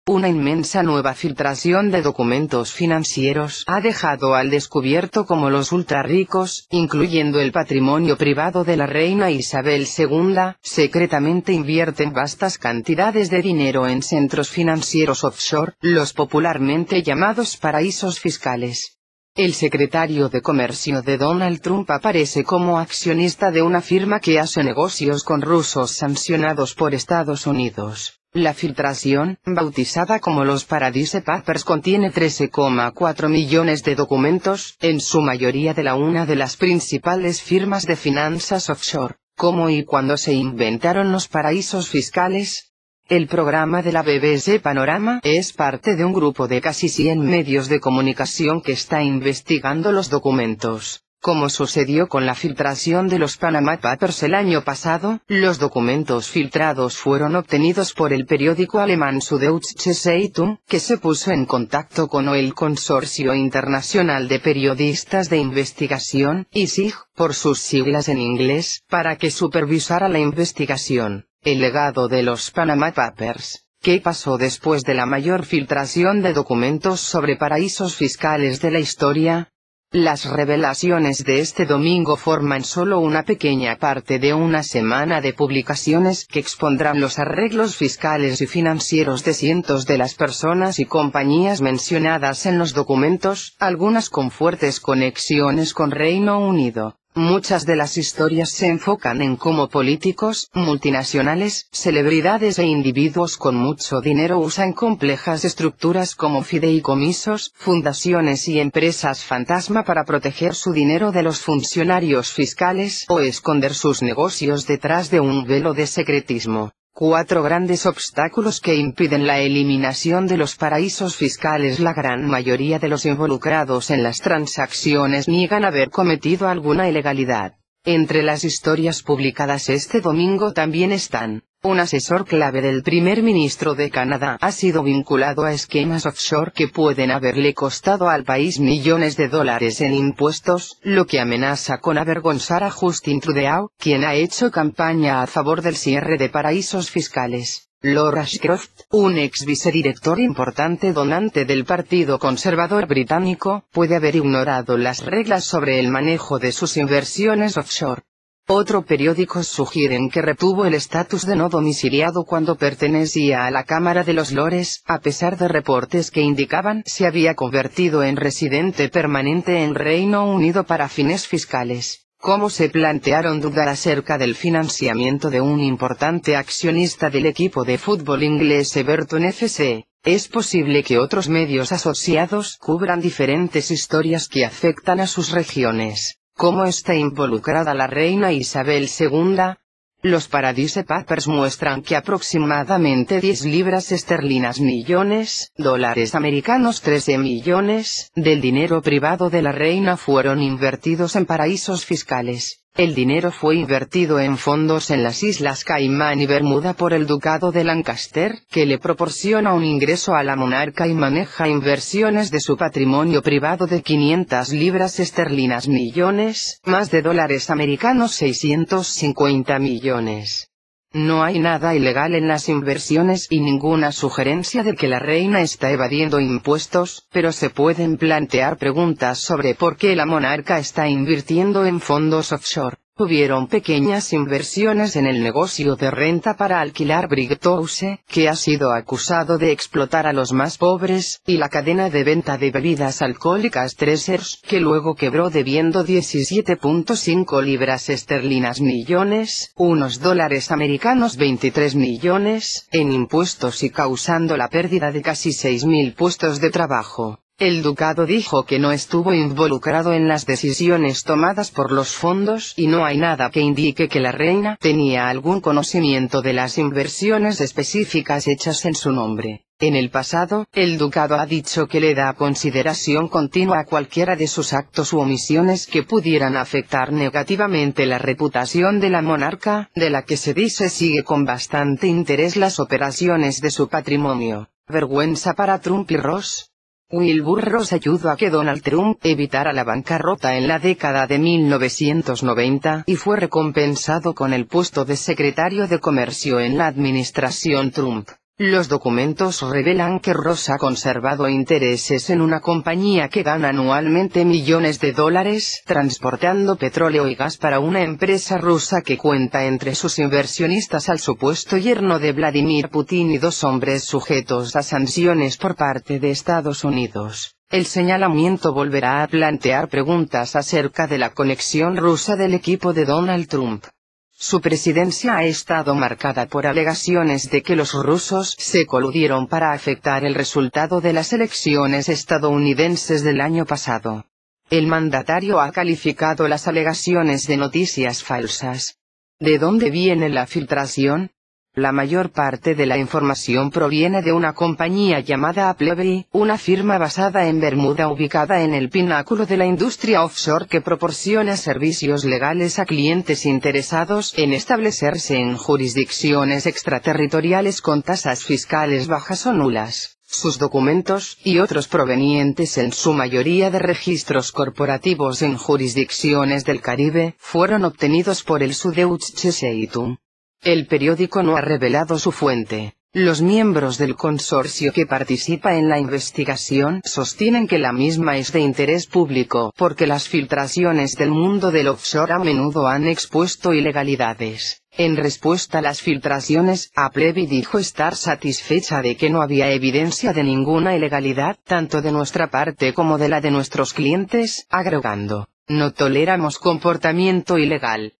Una inmensa nueva filtración de documentos financieros ha dejado al descubierto cómo los ultrarricos, incluyendo el patrimonio privado de la reina Isabel II, secretamente invierten vastas cantidades de dinero en centros financieros offshore, los popularmente llamados paraísos fiscales. El secretario de Comercio de Donald Trump aparece como accionista de una firma que hace negocios con rusos sancionados por Estados Unidos. La filtración, bautizada como los Paradise Papers, contiene 13,4 millones de documentos, en su mayoría de una de las principales firmas de finanzas offshore. ¿Cómo y cuándo se inventaron los paraísos fiscales? El programa de la BBC Panorama es parte de un grupo de casi 100 medios de comunicación que está investigando los documentos. Como sucedió con la filtración de los Panama Papers el año pasado, los documentos filtrados fueron obtenidos por el periódico alemán Süddeutsche Zeitung, que se puso en contacto con el Consorcio Internacional de Periodistas de Investigación, ISIG, por sus siglas en inglés, para que supervisara la investigación. El legado de los Panama Papers. ¿Qué pasó después de la mayor filtración de documentos sobre paraísos fiscales de la historia? Las revelaciones de este domingo forman solo una pequeña parte de una semana de publicaciones que expondrán los arreglos fiscales y financieros de cientos de las personas y compañías mencionadas en los documentos, algunas con fuertes conexiones con Reino Unido. Muchas de las historias se enfocan en cómo políticos, multinacionales, celebridades e individuos con mucho dinero usan complejas estructuras como fideicomisos, fundaciones y empresas fantasma para proteger su dinero de los funcionarios fiscales o esconder sus negocios detrás de un velo de secretismo. 4 grandes obstáculos que impiden la eliminación de los paraísos fiscales. La gran mayoría de los involucrados en las transacciones niegan haber cometido alguna ilegalidad. Entre las historias publicadas este domingo también están: un asesor clave del primer ministro de Canadá ha sido vinculado a esquemas offshore que pueden haberle costado al país millones de dólares en impuestos, lo que amenaza con avergonzar a Justin Trudeau, quien ha hecho campaña a favor del cierre de paraísos fiscales. Lord Ashcroft, un ex vicedirector importante donante del Partido Conservador británico, puede haber ignorado las reglas sobre el manejo de sus inversiones offshore. Otros periódicos sugieren que retuvo el estatus de no domiciliado cuando pertenecía a la Cámara de los Lores, a pesar de reportes que indicaban se había convertido en residente permanente en Reino Unido para fines fiscales. ¿Cómo se plantearon dudar acerca del financiamiento de un importante accionista del equipo de fútbol inglés Everton FC? Es posible que otros medios asociados cubran diferentes historias que afectan a sus regiones. ¿Cómo está involucrada la reina Isabel II? Los Paradise Papers muestran que aproximadamente 10 libras esterlinas millones, dólares americanos 13 millones, del dinero privado de la reina fueron invertidos en paraísos fiscales. El dinero fue invertido en fondos en las Islas Caimán y Bermuda por el Ducado de Lancaster, que le proporciona un ingreso a la monarca y maneja inversiones de su patrimonio privado de 500 libras esterlinas millones, más de dólares americanos 650 millones. No hay nada ilegal en las inversiones y ninguna sugerencia de que la reina está evadiendo impuestos, pero se pueden plantear preguntas sobre por qué la monarca está invirtiendo en fondos offshore. Hubieron pequeñas inversiones en el negocio de renta para alquilar Brighouse, que ha sido acusado de explotar a los más pobres, y la cadena de venta de bebidas alcohólicas Treasures, que luego quebró debiendo 17.5 libras esterlinas millones, unos dólares americanos 23 millones, en impuestos y causando la pérdida de casi 6.000 puestos de trabajo. El ducado dijo que no estuvo involucrado en las decisiones tomadas por los fondos y no hay nada que indique que la reina tenía algún conocimiento de las inversiones específicas hechas en su nombre. En el pasado, el ducado ha dicho que le da consideración continua a cualquiera de sus actos u omisiones que pudieran afectar negativamente la reputación de la monarca, de la que se dice sigue con bastante interés las operaciones de su patrimonio. ¿Vergüenza para Trump y Ross? Wilbur Ross ayudó a que Donald Trump evitara la bancarrota en la década de 1990 y fue recompensado con el puesto de secretario de Comercio en la administración Trump. Los documentos revelan que Ross ha conservado intereses en una compañía que gana anualmente millones de dólares transportando petróleo y gas para una empresa rusa que cuenta entre sus inversionistas al supuesto yerno de Vladimir Putin y 2 hombres sujetos a sanciones por parte de Estados Unidos. El señalamiento volverá a plantear preguntas acerca de la conexión rusa del equipo de Donald Trump. Su presidencia ha estado marcada por alegaciones de que los rusos se coludieron para afectar el resultado de las elecciones estadounidenses del año pasado. El mandatario ha calificado las alegaciones de noticias falsas. ¿De dónde viene la filtración? La mayor parte de la información proviene de una compañía llamada Appleby, una firma basada en Bermuda ubicada en el pináculo de la industria offshore que proporciona servicios legales a clientes interesados en establecerse en jurisdicciones extraterritoriales con tasas fiscales bajas o nulas. Sus documentos, y otros provenientes en su mayoría de registros corporativos en jurisdicciones del Caribe, fueron obtenidos por el Süddeutsche Zeitung. El periódico no ha revelado su fuente. Los miembros del consorcio que participa en la investigación sostienen que la misma es de interés público porque las filtraciones del mundo del offshore a menudo han expuesto ilegalidades. En respuesta a las filtraciones, Appleby dijo estar satisfecha de que no había evidencia de ninguna ilegalidad, tanto de nuestra parte como de la de nuestros clientes, agregando: "No toleramos comportamiento ilegal".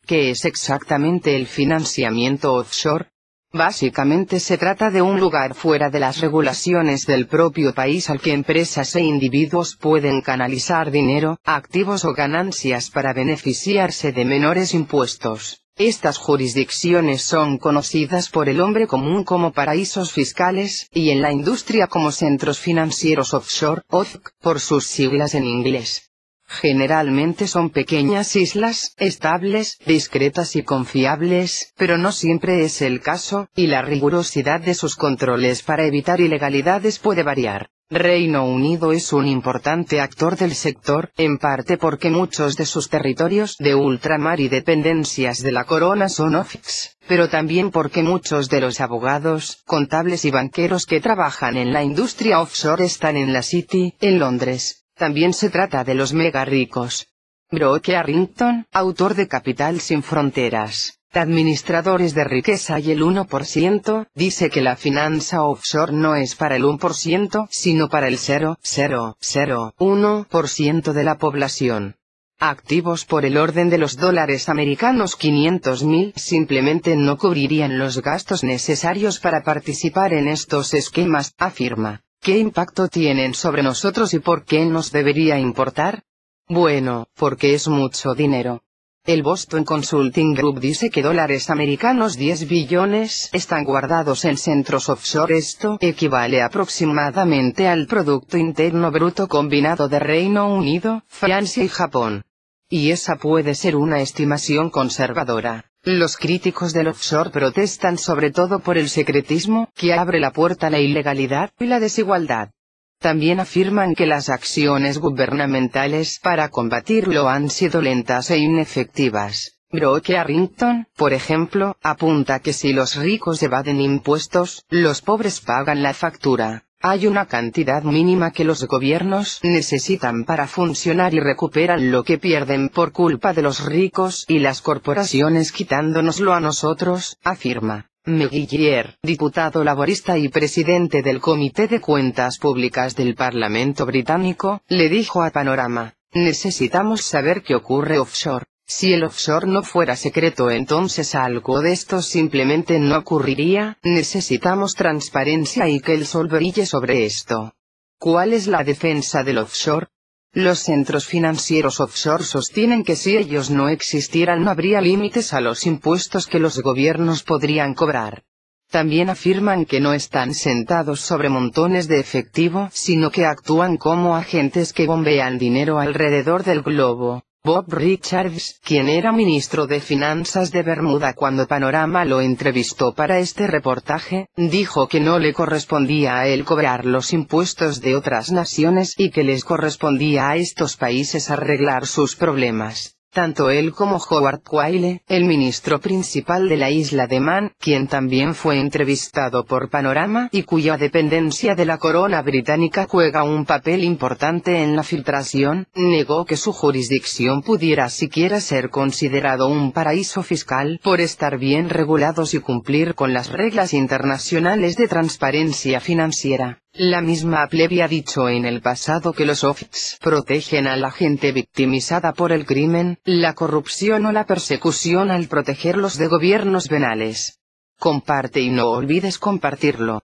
¿Qué es exactamente el financiamiento offshore? Básicamente se trata de un lugar fuera de las regulaciones del propio país al que empresas e individuos pueden canalizar dinero, activos o ganancias para beneficiarse de menores impuestos. Estas jurisdicciones son conocidas por el hombre común como paraísos fiscales, y en la industria como centros financieros offshore, OFC, por sus siglas en inglés. Generalmente son pequeñas islas, estables, discretas y confiables, pero no siempre es el caso, y la rigurosidad de sus controles para evitar ilegalidades puede variar. Reino Unido es un importante actor del sector, en parte porque muchos de sus territorios de ultramar y dependencias de la corona son OFCs, pero también porque muchos de los abogados, contables y banqueros que trabajan en la industria offshore están en la City, en Londres. También se trata de los mega ricos. Brooke Arrington, autor de Capital sin Fronteras, Administradores de Riqueza y el 1%, dice que la finanza offshore no es para el 1%, sino para el 0,001% de la población. Activos por el orden de los dólares americanos 500.000 simplemente no cubrirían los gastos necesarios para participar en estos esquemas, afirma. ¿Qué impacto tienen sobre nosotros y por qué nos debería importar? Bueno, porque es mucho dinero. El Boston Consulting Group dice que dólares americanos 10 billones están guardados en centros offshore. Esto equivale aproximadamente al Producto Interno Bruto combinado de Reino Unido, Francia y Japón. Y esa puede ser una estimación conservadora. Los críticos del offshore protestan sobre todo por el secretismo, que abre la puerta a la ilegalidad y la desigualdad. También afirman que las acciones gubernamentales para combatirlo han sido lentas e inefectivas. Brooke Arrington, por ejemplo, apunta que si los ricos evaden impuestos, los pobres pagan la factura. Hay una cantidad mínima que los gobiernos necesitan para funcionar y recuperan lo que pierden por culpa de los ricos y las corporaciones quitándonoslo a nosotros, afirma. McGuire, diputado laborista y presidente del Comité de Cuentas Públicas del Parlamento británico, le dijo a Panorama: necesitamos saber qué ocurre offshore. Si el offshore no fuera secreto, entonces algo de esto simplemente no ocurriría. Necesitamos transparencia y que el sol brille sobre esto. ¿Cuál es la defensa del offshore? Los centros financieros offshore sostienen que si ellos no existieran no habría límites a los impuestos que los gobiernos podrían cobrar. También afirman que no están sentados sobre montones de efectivo, sino que actúan como agentes que bombean dinero alrededor del globo. Bob Richards, quien era ministro de Finanzas de Bermuda cuando Panorama lo entrevistó para este reportaje, dijo que no le correspondía a él cobrar los impuestos de otras naciones y que les correspondía a estos países arreglar sus problemas. Tanto él como Howard Quayle, el ministro principal de la isla de Man, quien también fue entrevistado por Panorama y cuya dependencia de la corona británica juega un papel importante en la filtración, negó que su jurisdicción pudiera siquiera ser considerado un paraíso fiscal por estar bien regulados y cumplir con las reglas internacionales de transparencia financiera. La misma Apple había dicho en el pasado que los OFACs protegen a la gente victimizada por el crimen, la corrupción o la persecución al protegerlos de gobiernos venales. Comparte y no olvides compartirlo.